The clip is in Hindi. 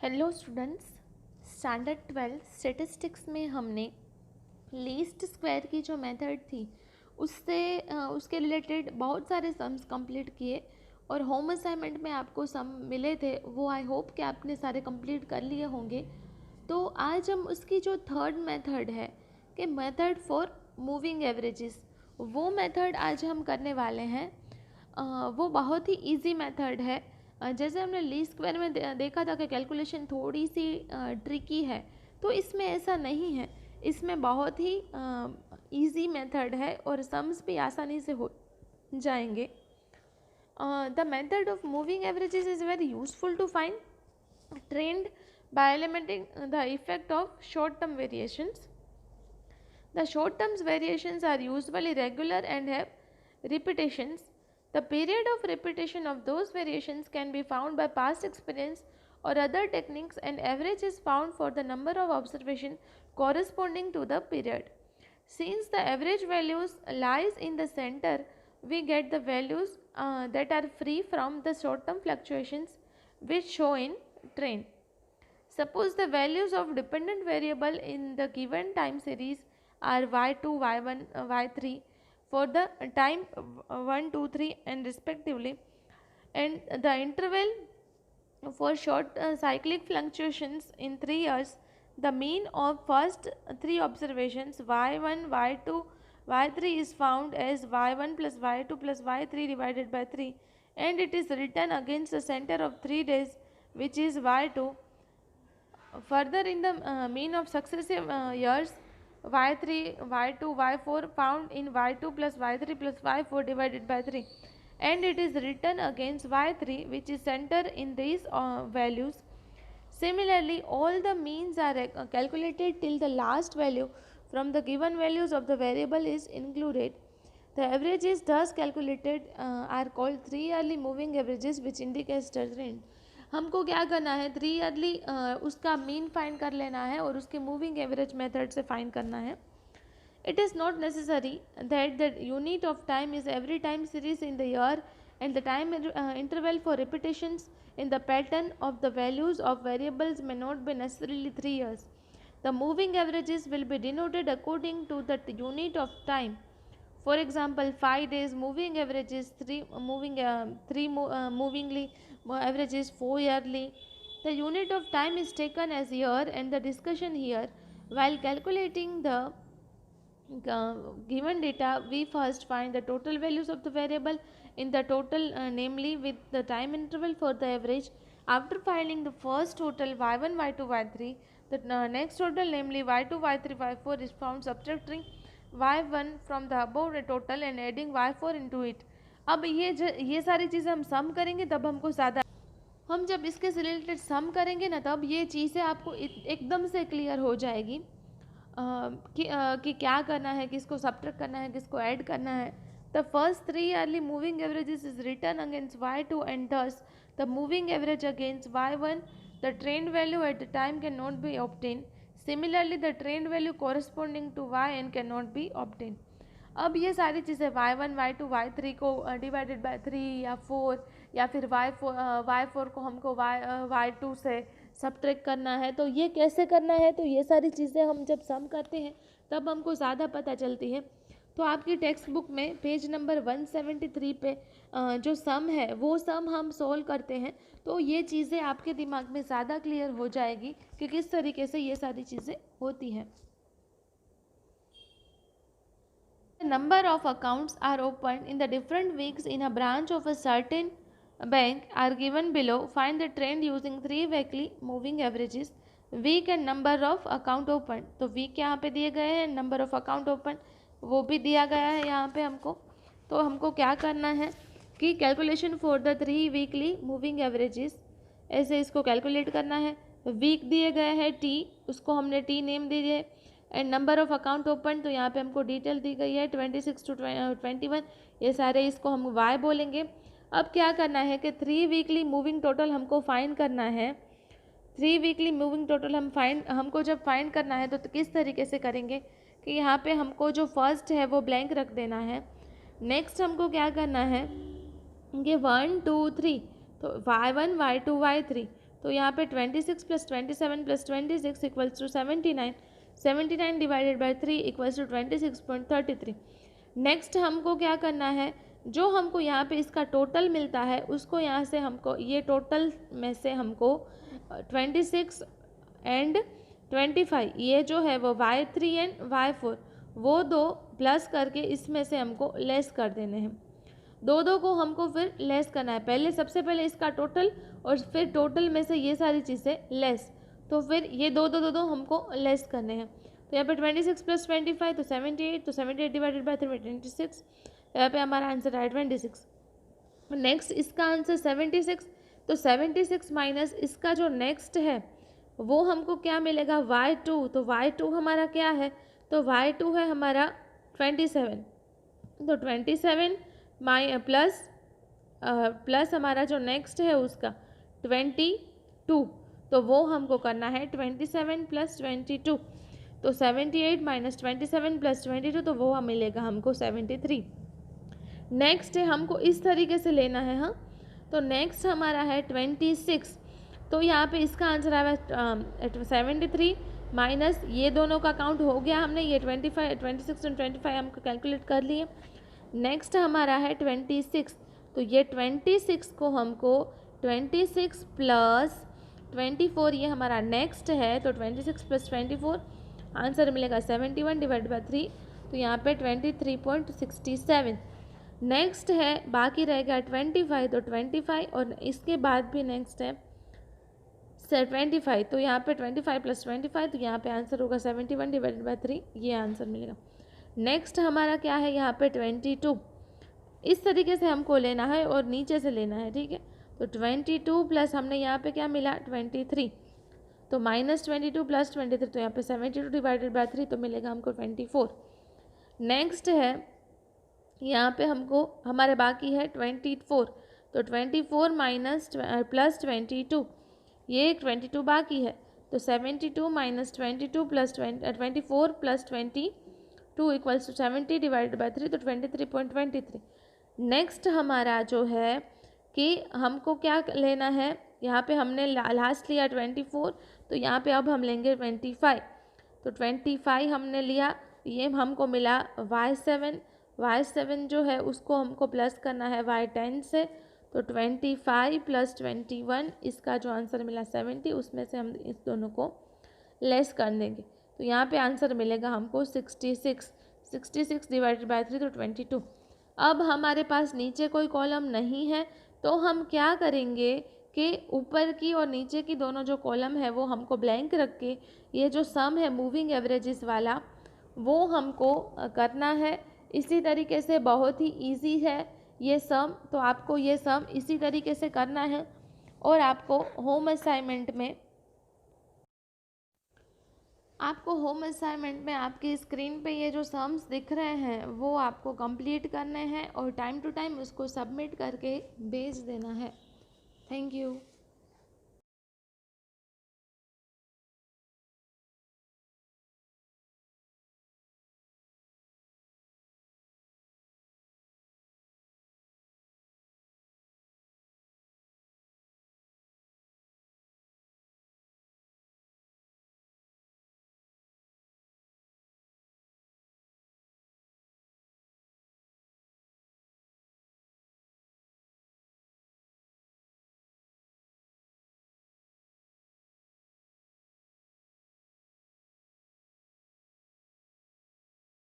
हेलो स्टूडेंट्स, स्टैंडर्ड 12 स्टेटिस्टिक्स में हमने लीस्ट स्क्वायर की जो मेथड थी उसके रिलेटेड बहुत सारे सम्स कंप्लीट किए और होम असाइनमेंट में आपको सम मिले थे, वो आई होप कि आपने सारे कंप्लीट कर लिए होंगे। तो आज हम उसकी जो थर्ड मेथड है कि मेथड फॉर मूविंग एवरेजेस, वो मेथड आज हम करने वाले हैं। वो बहुत ही इजी मेथड है। जैसे हमने लीस्ट स्क्वायर में देखा था कि कैलकुलेशन थोड़ी सी ट्रिकी है, तो इसमें ऐसा नहीं है। इसमें बहुत ही इजी मेथड है और सम्स भी आसानी से हो जाएंगे। The method of moving averages is very useful to find trend by eliminating the effect of short term variations. The short term variations are usually regular and have repetitions. The period of repetition of those variations can be found by past experience or other techniques, and average is found for the number of observations corresponding to the period. Since the average values lies in the center, we get the values that are free from the short term fluctuations which show in trend. Suppose the values of dependent variable in the given time series are y2, y1, y3 for the time 1, 2, 3 and respectively, and the interval for short cyclic fluctuations in 3 years. The mean of first 3 observations y1, y2, y3 is found as y1 plus y2 plus y3 divided by 3, and it is written against the center of 3 days, which is y2. Further, in the mean of successive years, y3, y2, y4 found in y2 plus y3 plus y4 divided by 3, and it is written against y3, which is center in these values. Similarly, all the means are calculated till the last value from the given values of the variable is included. The averages thus calculated are called 3-yearly moving averages, which indicates the trend. हमको क्या करना है, 3 ईयरली उसका मीन फाइंड कर लेना है और उसके मूविंग एवरेज मेथड से फाइंड करना है. It is not necessary that the unit of time is every time series in the year, and the time interval for repetitions in the pattern of the values of variables may not be necessarily 3 years. The moving averages will be denoted according to the unit of time. For example, 5 days moving averages, 3 movingly averages, 4 yearly. The unit of time is taken as year, and the discussion here, while calculating the given data, we first find the total values of the variable in the total, namely with the time interval for the average. After finding the first total y1, y2, y3, the next total, namely y2, y3, y4 is found, subtracting y1 from the above total and adding y4 into it. अब ये सारी चीज़ें हम सम करेंगे तब हमको ज़्यादा, हम जब इसके से रिलेटेड सम करेंगे ना, तब ये चीज़ें आपको एकदम से क्लियर हो जाएगी कि क्या करना है, किसको सब्ट्रैक्ट करना है, किसको ऐड करना है. The first 3 yearly moving averages is return against y2, and thus the moving average against y1. The trend value at the time cannot be obtained. Similarly, the trend value corresponding to yn cannot be obtained. अब ये सारी चीज़ें y1, y2, y3 को डिवाइडेड बाय 3 या 4, या फिर y4 को हमको y2 से सब्ट्रैक्ट करना है, तो ये कैसे करना है, तो ये सारी चीज़ें हम जब सम करते हैं तब हमको ज़्यादा पता चलती है. तो आपकी टेक्स्ट बुक में पेज नंबर 173 पे जो सम है वो सम हम सोल्व करते हैं, तो ये चीज़ें आपके दिमाग में ज़्यादा क्लियर हो जाएगी कि किस तरीके से ये सारी चीज़ें होती हैं. Number of accounts are opened in the different weeks in a branch of a certain bank are given below. Find the trend using 3 weekly moving averages. Week and number of account open. तो week यहाँ पे दिए गए हैं, number of account open वो भी दिया गया है यहाँ पे हमको. तो हमको क्या करना है कि calculation for the 3 weekly moving averages, ऐसे इसको कैलकुलेट करना है. वीक दिए गए हैं T, उसको हमने T नेम दे दिए. And number of account open, तो यहाँ पे हमको डिटेल दी गई है 26 to 21, ये सारे इसको हम y बोलेंगे. अब क्या करना है कि 3 वीकली मूविंग टोटल हमको फाइंड करना है. 3 वीकली मूविंग टोटल हमको जब फाइंड करना है तो किस तरीके से करेंगे कि यहाँ पे हमको जो फर्स्ट है वो ब्लैंक रख देना है. नेक्स्ट हमको क्या करना है कि 1, 2, 3, तो y1, y2, y3, तो यहाँ पे 26 + 27 + 26 equals to 79, 79 divided by 3 equals to 26.33। Next हमको क्या करना है, जो हमको यहाँ पे इसका टोटल मिलता है उसको यहाँ से हमको ये टोटल में से हमको 26 एंड 25 ये जो है वो y3 एंड y4 वो दो प्लस करके इसमें से हमको लेस कर देने हैं। दो को हमको फिर लेस करना है, पहले सबसे पहले इसका टोटल और फिर टोटल में से ये सारी चीज़ें लेस, तो फिर ये दो हमको लेस करने हैं। तो यहाँ पे 26 + 25 तो 78, तो 78 डिवाइडेड बाई 3 26, यहाँ पे हमारा आंसर है 26। नेक्स्ट इसका आंसर 76, तो 76 माइनस इसका जो नेक्स्ट है वो हमको क्या मिलेगा y2, तो y2 हमारा क्या है, तो y2 है हमारा 27, तो 27 प्लस हमारा जो नेक्स्ट है उसका 22, तो वो हमको करना है 27 + 22, तो 78 माइनस 27 + 22 तो वो मिलेगा हमको 73। नेक्स्ट है हमको इस तरीके से लेना है। हाँ, तो नेक्स्ट हमारा है 26, तो यहाँ पे इसका आंसर आया 73 माइनस ये दोनों का काउंट हो गया हमने, ये 26 और 25 हमको कैलकुलेट कर लिए। नेक्स्ट हमारा है 26, तो ये 26 को हमको 26 + 24 ये हमारा नेक्स्ट है, तो 26 + 24 आंसर मिलेगा 71 डिवाइड बाई 3, तो यहाँ पे 23.67। नेक्स्ट है बाकी रह गया 25, तो 25 और इसके बाद भी नेक्स्ट है 25, तो यहाँ पे 25 + 25 तो यहाँ पे आंसर होगा 71 डिवाइडेड बाई 3, ये आंसर मिलेगा। नेक्स्ट हमारा क्या है यहाँ पे 22, इस तरीके से हमको लेना है और नीचे से लेना है, ठीक है। तो 22 प्लस हमने यहाँ पे क्या मिला 23, तो -22 + 23, तो यहाँ पे 72 डिवाइडेड बाई 3 तो मिलेगा हमको 24। नेक्स्ट है यहाँ पे हमको हमारे बाकी है 24, तो 24 माइनस + 22 ये 22 बाकी है, तो 72 minus 22 + 24 + 22 equals to 70 divided by 3, तो 23.23। नेक्स्ट हमारा जो है कि हमको क्या लेना है, यहाँ पे हमने लास्ट लिया 24, तो यहाँ पे अब हम लेंगे 25, तो 25 हमने लिया, ये हमको मिला y7 जो है उसको हमको प्लस करना है y10 से, तो 25 + 21 इसका जो आंसर मिला 70, उसमें से हम इस दोनों को लेस कर देंगे, तो यहाँ पे आंसर मिलेगा हमको 66 डिवाइडेड बाई 3 तो 22। अब हमारे पास नीचे कोई कॉलम नहीं है, तो हम क्या करेंगे कि ऊपर की और नीचे की दोनों जो कॉलम है वो हमको ब्लैंक रख के ये जो सम है मूविंग एवरेजेस वाला वो हमको करना है। इसी तरीके से बहुत ही इजी है ये सम, तो आपको ये सम इसी तरीके से करना है और आपको होम असाइनमेंट में आपकी स्क्रीन पे ये जो सम्स दिख रहे हैं वो आपको कंप्लीट करने हैं और टाइम टू टाइम उसको सबमिट करके भेज देना है। Thank you.